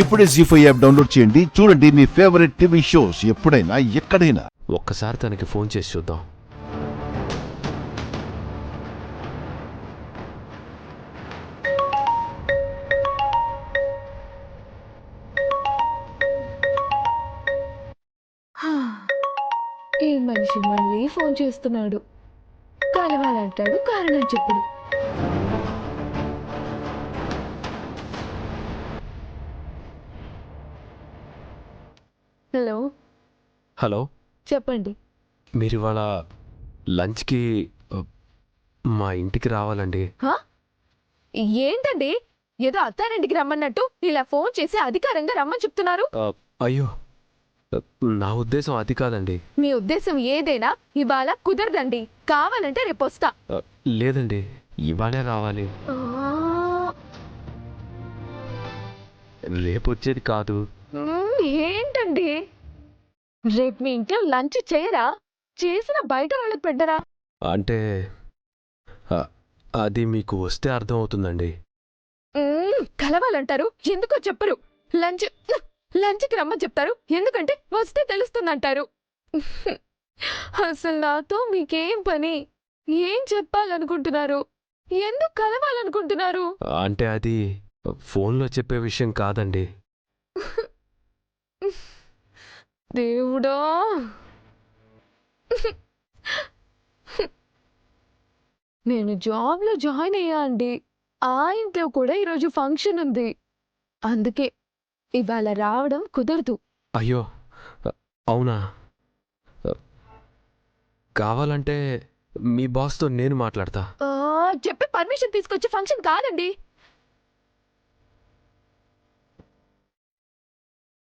ఇప్పుడే జీ5 app download చేయండి. చూడండి మీ ఫేవరెట్ టీవీ షోస్ ఎప్పుడైనా ఎక్కడైనా. ఒక్కసారి తనకి ఫోన్ చేసి చూద్దాం. ఈ మనిషి మళ్ళీ ఫోన్ చేస్తున్నాడు. కలవాలంటాడు, కారణం చెప్పుడు. హలో హలో, చెప్పండి. మీరు ఇవాళ లంచ్కి మా ఇంటికి రావాలండి. హా? ఏంటండి, ఏదో అత్తారింటికి రమ్మన్నట్టు ఇలా ఫోన్ చేసి అధికారంగా రమ్మని చెప్తున్నారు. అయ్యో, నా ఉద్దేశం అది కాదండి. మీ ఉద్దేశం ఏదైనా ఇవాళ కుదరదండి. కావాలంటే రేపు వస్తా. లేదండి, ఇవాళే రావాలి. రేపు వచ్చేది కాదు. ఏంటండి, రేపు మీ ఇంట్లో లంచ్ చేయరా? చేసిన బయట వాళ్ళకి పెట్టరా? అంటే అది మీకు వస్తే అర్థం అవుతుందండి. కలవాలంటారు, ఎందుకో చెప్పరు. లంచ్కి రమ్మని చెప్తారు, ఎందుకంటే వస్తే తెలుస్తుందంటారు. అసలు నాతో మీకేం పని? ఏం చెప్పాలనుకుంటున్నారు? ఎందుకు కలవాలనుకుంటున్నారు? అంటే అది ఫోన్లో చెప్పే విషయం కాదండి. దేవుడా, నేను జాబ్లో జాయిన్ అయ్యా అండి. ఆ ఇంట్లో కూడా ఈరోజు ఫంక్షన్ ఉంది. అందుకే ఇవాళ రావడం కుదరదు. అయ్యో, అవునా? కావాలంటే మీ బాస్తో నేను మాట్లాడతా. చెప్పి పర్మిషన్ తీసుకొచ్చి ఫంక్షన్ కాదండి.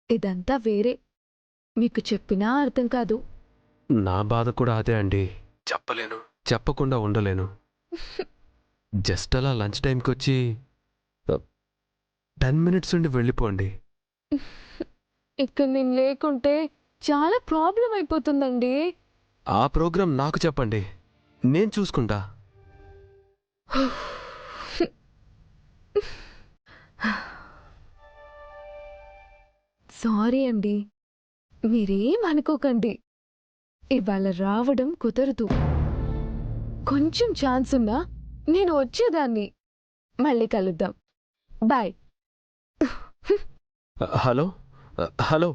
ఇదంతా వేరే, మీకు చెప్పినా అర్థం కాదు. నా బాధ కూడా అదే అండి. చెప్పలేను, చెప్పకుండా ఉండలేను. జస్ట్ అలా లంచ్ టైంకి వచ్చి 10 మినిట్స్ ఉండి వెళ్ళిపోండి. ఇక్కడ నేను లేకుంటే చాలా ప్రాబ్లం అయిపోతుందండి. ఆ ప్రోగ్రాం నాకు చెప్పండి, నేను చూసుకుంటా. సారీ అండి, మీరేం అనుకోకండి. ఇవాళ రావడం కుదరదు. కొంచెం ఛాన్స్ ఉన్నా నేను వచ్చేదాన్ని. మళ్ళీ కలుద్దాం. బాయ్. హలో హలో,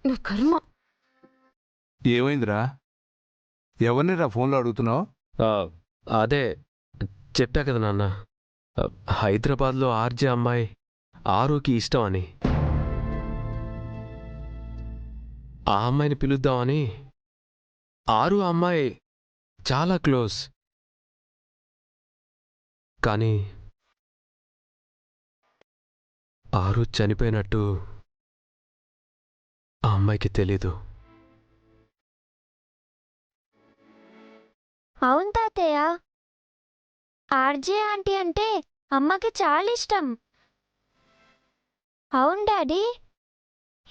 నా కర్మ. ఏమైందిరా? ఎవరినిరా ఫోన్లో అడుగుతున్నావు? అదే చెప్పా కదా నాన్న, హైదరాబాద్లో ఆర్జే అమ్మాయి ఆరుకి ఇష్టం అని. ఆ అమ్మాయిని పిలుద్దామని. ఆరు అమ్మాయి చాలా క్లోజ్. కానీ ఆరు చనిపోయినట్టు ఆ అమ్మాయికి తెలీదు. అవును తాతయ్య, ఆర్జే ఆంటీ అంటే అమ్మకి చాలా ఇష్టం. అవును డాడీ,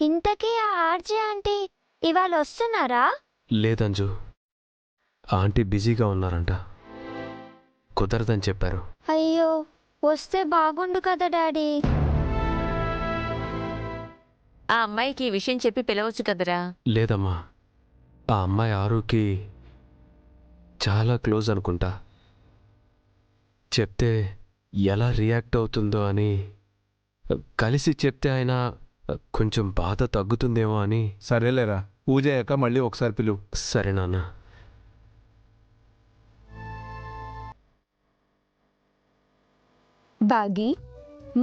ఇంతకీ ఆ ఆర్జే ఆంటీ ఇవాళ వస్తున్నారా? లేదంజు, ఆంటీ బిజీగా ఉన్నారంట, కుదరదని చెప్పారు. అయ్యో, వస్తే బాగుండు కదా డాడీ. ఆ అమ్మాయికి ఈ విషయం చెప్పి పిలవచ్చు కదరా. లేదమ్మా, ఆ అమ్మాయి ఆరుకి చాలా క్లోజ్ అనుకుంటా. చెప్తే ఎలా రియాక్ట్ అవుతుందో అని, కలిసి చెప్తే అయినా కొంచెం బాధ తగ్గుతుందేమో అని. సరేలేరా, పూజ అయ్యాక మళ్ళీ ఒకసారి పిలువు. సరే నాన్న. బాగి,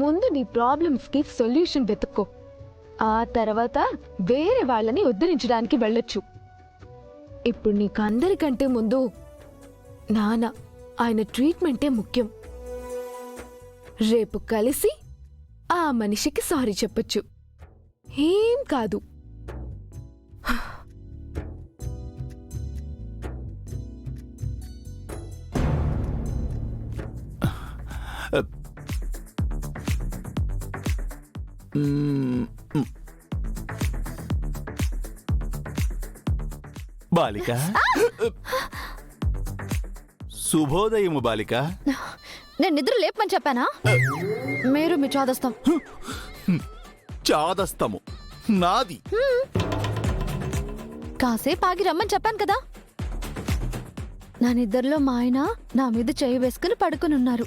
ముందు నీ ప్రాబ్లమ్స్కి సొల్యూషన్ వెతుక్కో. ఆ తర్వాత వేరే వాళ్ళని ఉద్ధరించడానికి వెళ్ళొచ్చు. ఇప్పుడు నీకు అందరికంటే ముందు నాన్న, ఆయన ట్రీట్మెంటే ముఖ్యం. రేపు కలిసి ఆ మనిషికి సారీ చెప్పొచ్చు. ఏం కాదు. బాలిక శుభోదయము బాలిక. నేను నిద్ర లేపమని చెప్పానా? మీరు మీ చాదస్తాం. చాదస్తము నాది. కాసేపు ఆగి రమ్మని చెప్పాను కదా. నా నిద్రలో మా ఆయన నా మీద చేయి వేసుకుని పడుకుని ఉన్నారు.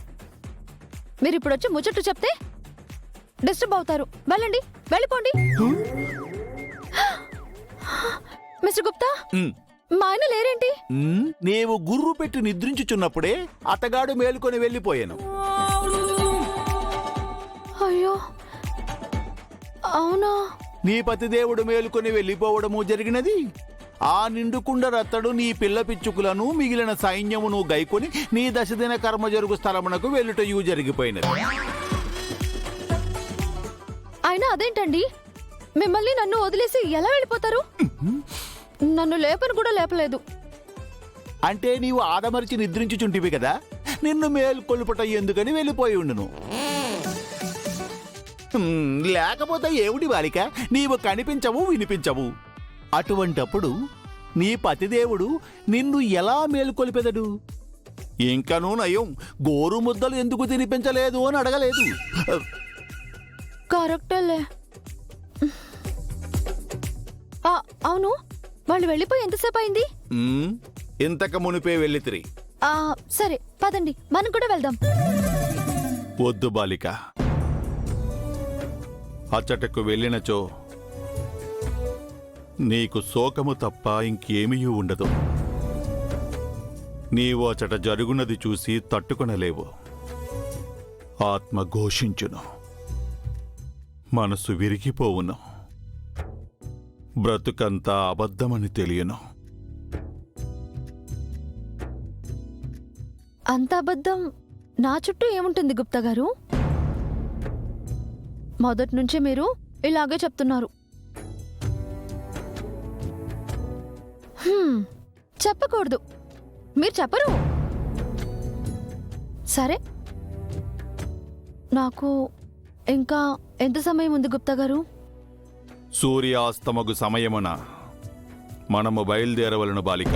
మీరు ఇప్పుడు వచ్చి ముచ్చట్లు చెప్తే డిస్టర్బ్ అవుతారు. వెళ్ళండి, వెళ్ళిపోండి. మిస్టర్ గుప్తా, మా ఆయన లేరేంటి? నీవు గుర్రు పెట్టి నిద్రించుచున్నప్పుడే అతగాడు మేలుకొని వెళ్ళిపోయాను. అయ్యో, అవునా? నీ పతిదేవుడు మేలుకొని వెళ్ళిపోవడము జరిగినది. ఆ నిండుకుండ రత్తడు నీ పిల్ల పిచ్చుకులను మిగిలిన సైన్యమును గైకొని నీ దశదిన కర్మ జరుగు స్థలమునకు వెళ్ళుటయు జరిగిపోయినది. అయినా అదేంటండి, మిమ్మల్ని నన్ను వదిలేసి ఎలా వెళ్ళిపోతారు? నన్ను లేపని కూడా లేపలేదు. అంటే నీవు ఆదమరిచి నిద్రించుచుంటివి కదా, నిన్ను మేల్కొల్పుట ఎందుకని వెళ్ళిపోయి ఉండును. లేకపోతే ఏమిటి బాలిక, నీవు కనిపించవు, వినిపించవు. అటువంటప్పుడు నీ పతిదేవుడు నిన్ను ఎలా మేల్కొల్పెదడు? ఇంకనూ నయం, గోరు ముద్దలు ఎందుకు తినిపించలేదు అని అడగలేదు. కరెక్టేలే. అవును, వాళ్ళు వెళ్ళిపోయి ఎంతసేపు అయింది? ఇంతకు మునిపే వెళ్ళితిరి. సరే పదండి, మనం కూడా వెళ్దాం. వద్దు బాలిక, అచ్చటకు వెళ్ళినచో నీకు శోకము తప్ప ఇంకేమీ ఉండదు. నీవు అచట జరుగునది చూసి తట్టుకొనలేవు. ఆత్మ ఘోషించును, మనసు విరిగిపోవును, బ్రతుకంతా అబద్ధమని తెలియను. అంత అబద్ధం నా చుట్టూ ఏముంటుంది గుప్తా గారు? మొదటి నుంచి మీరు ఇలాగే చెప్తున్నారు. చెప్పకూడదు, మీరు చెప్పరు. సరే, నాకు ఇంకా ఎంత సమయం ఉంది గుప్తా గారు? సూర్యాస్తమగు సమయమున మనము బయలుదేరవలను బాలిక.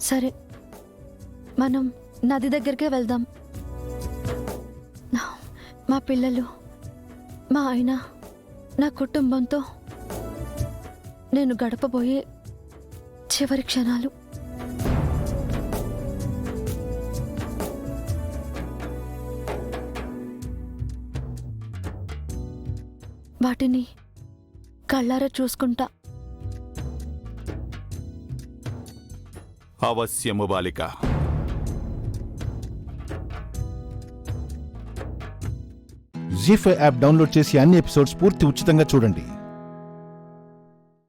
సరే, మనం నది దగ్గరికే వెళ్దాం. మా పిల్లలు, మా ఆయన, నా కుటుంబంతో నేను గడపబోయే చివరి క్షణాలు. వాటిని కళ్ళారా చూసుకుంటా. అవశ్యము బాలిక. జీ5 యాప్ డౌన్లోడ్ చేసి అన్ని ఎపిసోడ్స్ పూర్తి ఉచితంగా చూడండి.